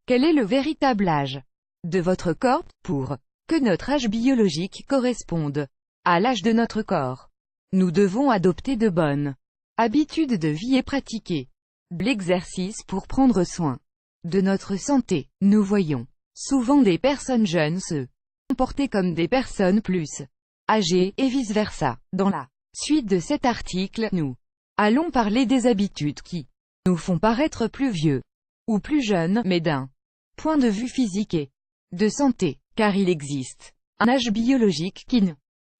Quel est le véritable âge de votre corps? Pour que notre âge biologique corresponde à l'âge de notre corps, nous devons adopter de bonnes habitudes de vie et pratiquer de l'exercice pour prendre soin de notre santé. Nous voyons souvent des personnes jeunes se comporter comme des personnes plus âgées, et vice-versa. Dans la suite de cet article, nous allons parler des habitudes qui nous font paraître plus vieux ou plus jeunes, mais d'un point de vue physique et de santé, car il existe un âge biologique qui ne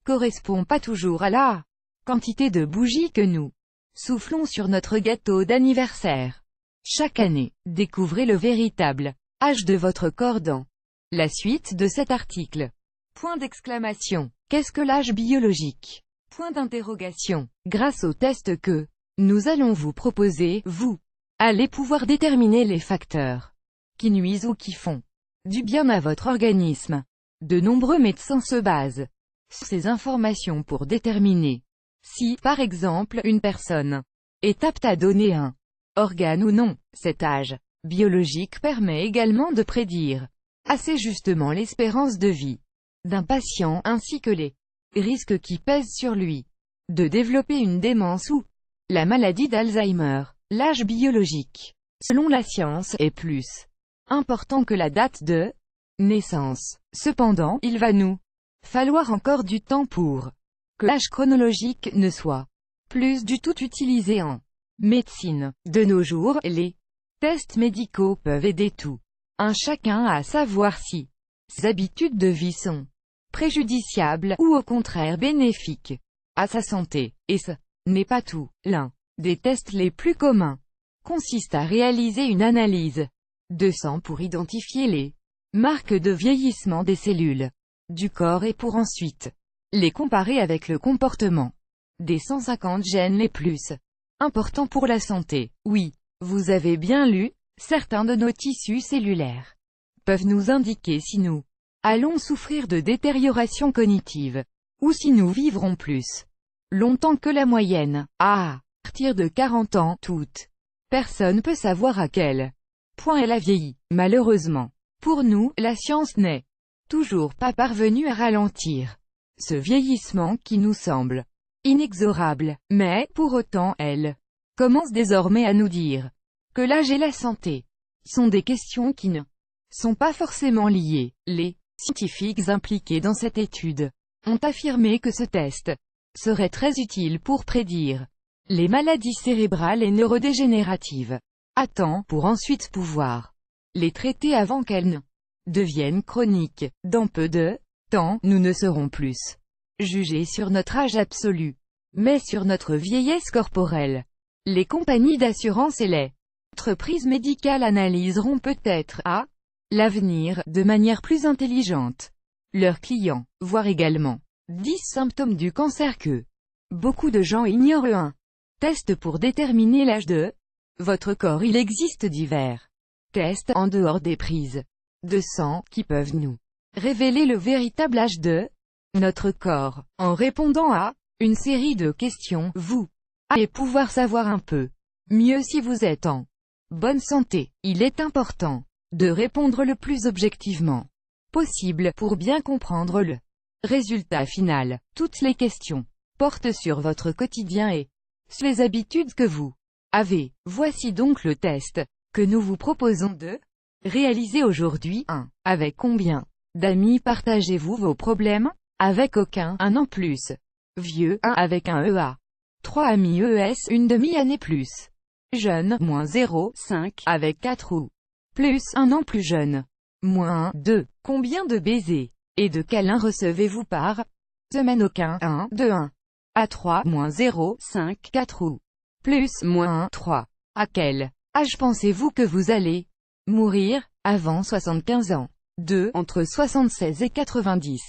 correspond pas toujours à la quantité de bougies que nous soufflons sur notre gâteau d'anniversaire. Chaque année, découvrez le véritable âge de votre corps dans la suite de cet article. Point d'exclamation. Qu'est-ce que l'âge biologique? Point d'interrogation. Grâce au test que nous allons vous proposer, vous allez pouvoir déterminer les facteurs qui nuisent ou qui font du bien à votre organisme. De nombreux médecins se basent sur ces informations pour déterminer si, par exemple, une personne est apte à donner un organe ou non. Cet âge biologique permet également de prédire assez justement l'espérance de vie d'un patient ainsi que les risques qui pèsent sur lui de développer une démence ou la maladie d'Alzheimer. L'âge biologique, selon la science, est plus important que la date de naissance. Cependant, il va nous falloir encore du temps pour que l'âge chronologique ne soit plus du tout utilisé en médecine. De nos jours, les tests médicaux peuvent aider tout un chacun à savoir si ses habitudes de vie sont préjudiciables ou au contraire bénéfiques à sa santé. Et ce n'est pas tout. L'un des tests les plus communs consiste à réaliser une analyse de sang pour identifier les marques de vieillissement des cellules du corps et pour ensuite les comparer avec le comportement des 150 gènes les plus importants pour la santé. Oui, vous avez bien lu, certains de nos tissus cellulaires peuvent nous indiquer si nous allons souffrir de détérioration cognitive, ou si nous vivrons plus longtemps que la moyenne. À partir de 40 ans, toute personne peut savoir à quel point elle a vieilli. Malheureusement, pour nous, la science n'est toujours pas parvenue à ralentir ce vieillissement qui nous semble inexorable, mais, pour autant, elle commence désormais à nous dire que l'âge et la santé sont des questions qui ne sont pas forcément liées. Les scientifiques impliqués dans cette étude ont affirmé que ce test serait très utile pour prédire les maladies cérébrales et neurodégénératives à temps pour ensuite pouvoir les traiter avant qu'elles ne deviennent chroniques. Dans peu de temps, nous ne serons plus jugés sur notre âge absolu, mais sur notre vieillesse corporelle. Les compagnies d'assurance et les entreprises médicales analyseront peut-être, à l'avenir, de manière plus intelligente, leurs clients, voire également 10 symptômes du cancer que beaucoup de gens ignorent. Un test pour déterminer l'âge de votre corps. Il existe divers tests, en dehors des prises de sang, qui peuvent nous révéler le véritable âge de notre corps. En répondant à une série de questions, vous allez pouvoir savoir un peu mieux si vous êtes en bonne santé. Il est important de répondre le plus objectivement possible pour bien comprendre le résultat final. Toutes les questions portent sur votre quotidien et sur les habitudes que vous avez. Voici donc le test que nous vous proposons de réaliser aujourd'hui. 1. Avec combien d'amis partagez-vous vos problèmes? Avec aucun. Un an plus vieux. 1 avec un EA. 3 amis ES. Une demi-année plus jeune. Moins 0. 5 avec 4 ou plus. Un an plus jeune. Moins 1. 2. Combien de baisers et de câlins recevez-vous par semaine? Aucun. 1, 2, 1 à 3. Moins 0. 5, 4 ou plus. Moins 1, 3. À quel âge pensez-vous que vous allez mourir? Avant 75 ans. 2. Entre 76 et 90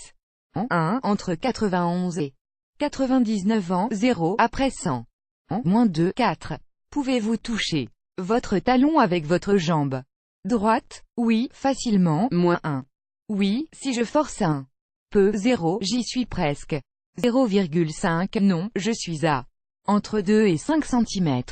ans. 1. Entre 91 et 99 ans. 0. Après 100 ans. Moins 2. 4. Pouvez-vous toucher votre talon avec votre jambe droite? Oui, facilement. Moins 1. Oui, si je force un peu. 0. J'y suis presque. 0,5. Non, je suis à entre 2 et 5 cm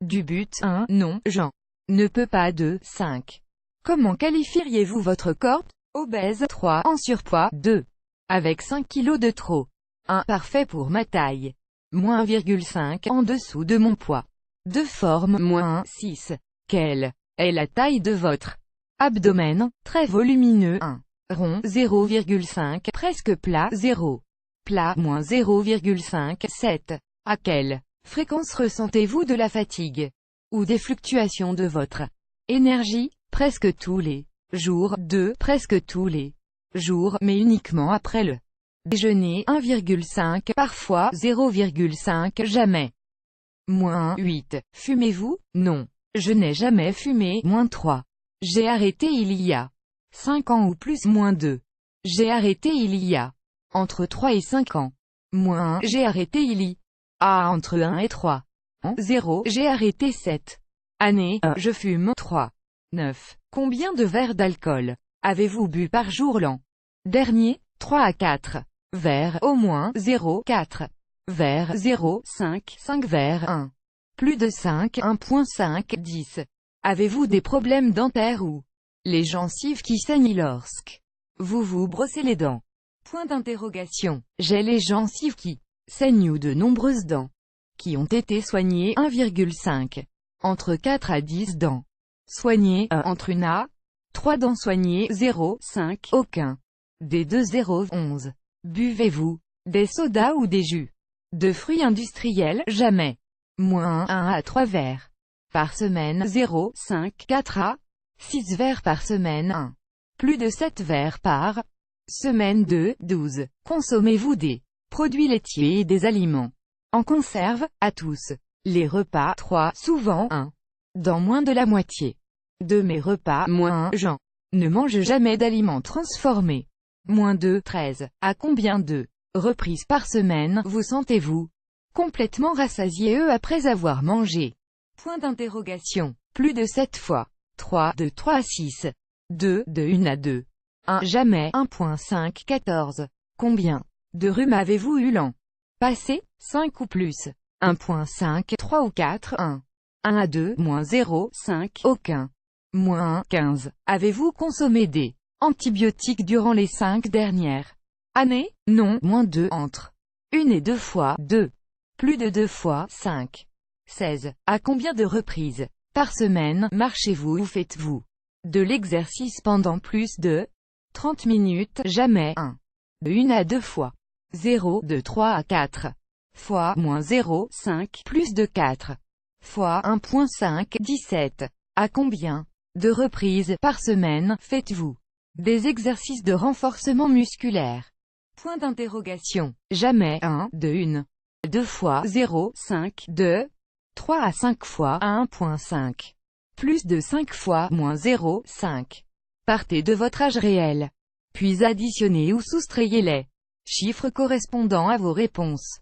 du but. 1. Non, j'en ne peux pas. 2. 5. Comment qualifieriez-vous votre corps? Obèse, 3. En surpoids, 2. Avec 5 kg de trop. 1. Parfait pour ma taille. -1,5. En dessous de mon poids. De forme, -6. Quelle est la taille de votre abdomen? Très volumineux, 1. Rond, 0,5. Presque plat, 0. Plat, -0,5. 7. À quelle fréquence ressentez-vous de la fatigue? Ou des fluctuations de votre énergie? Presque tous les jours, 2. Presque tous les jours, mais uniquement après le déjeuner, 1,5. Parfois, 0,5. Jamais. -8. Fumez-vous? Non. Je n'ai jamais fumé. -3. J'ai arrêté il y a 5 ans ou plus. -2. J'ai arrêté il y a entre 3 et 5 ans. -1. J'ai arrêté il y a entre 1 et 3 ans. 0. J'ai arrêté cette année. Je fume. 3. 9. Combien de verres d'alcool avez-vous bu par jour l'an dernier? 3 à 4 verres. Au moins. 0. 4 verres. 0. 5. 5 verres. 1. Plus de 5. 1,5. 10. Avez-vous des problèmes dentaires ou les gencives qui saignent lorsque vous vous brossez les dents? Point d'interrogation. J'ai les gencives qui saignent ou de nombreuses dents qui ont été soignées. 1,5. Entre 4 à 10 dents soignées. Entre 1 à 3 dents soignées. 0. 5. Aucun des deux. 0. 11. Buvez-vous des sodas ou des jus de fruits industriels? Jamais. -1 à 3 verres par semaine. 0. 5. 4 à 6 verres par semaine. 1. Plus de 7 verres par semaine. 2. 12. Consommez-vous des produits laitiers et des aliments en conserve, à tous les repas? 3. Souvent. 1. Dans moins de la moitié de mes repas. -1. J'en ne mange jamais d'aliments transformés. -2. 13. À combien de reprises par semaine vous sentez-vous complètement rassasié après avoir mangé? Point d'interrogation. Plus de 7 fois. 3. De 3 à 6. 2. De 1 à 2. 1. Jamais. 1,5. 14. Combien de rhume avez-vous eu l'an passé? 5 ou plus. 1,5. 3 ou 4. 1. 1 à 2. -0. 5. Aucun. -1. 15. Avez-vous consommé des antibiotiques durant les 5 dernières années? Non. -2. Entre 1 et 2 fois. 2. Plus de 2 fois. 5. 16. À combien de reprises par semaine marchez-vous ou faites-vous de l'exercice pendant plus de 30 minutes? Jamais. 1. De 1 à 2 fois. 0. De 3 à 4 fois. -0. 5. Plus de 4 fois. 1,5. 17. À combien de reprises par semaine faites-vous des exercices de renforcement musculaire? Point d'interrogation. Jamais. 1. De 1. 2 fois. 0. 5. 2. 3 à 5 fois. 1,5. Plus de 5 fois. -0. 5. Partez de votre âge réel. Puis additionnez ou soustrayez les chiffres correspondant à vos réponses.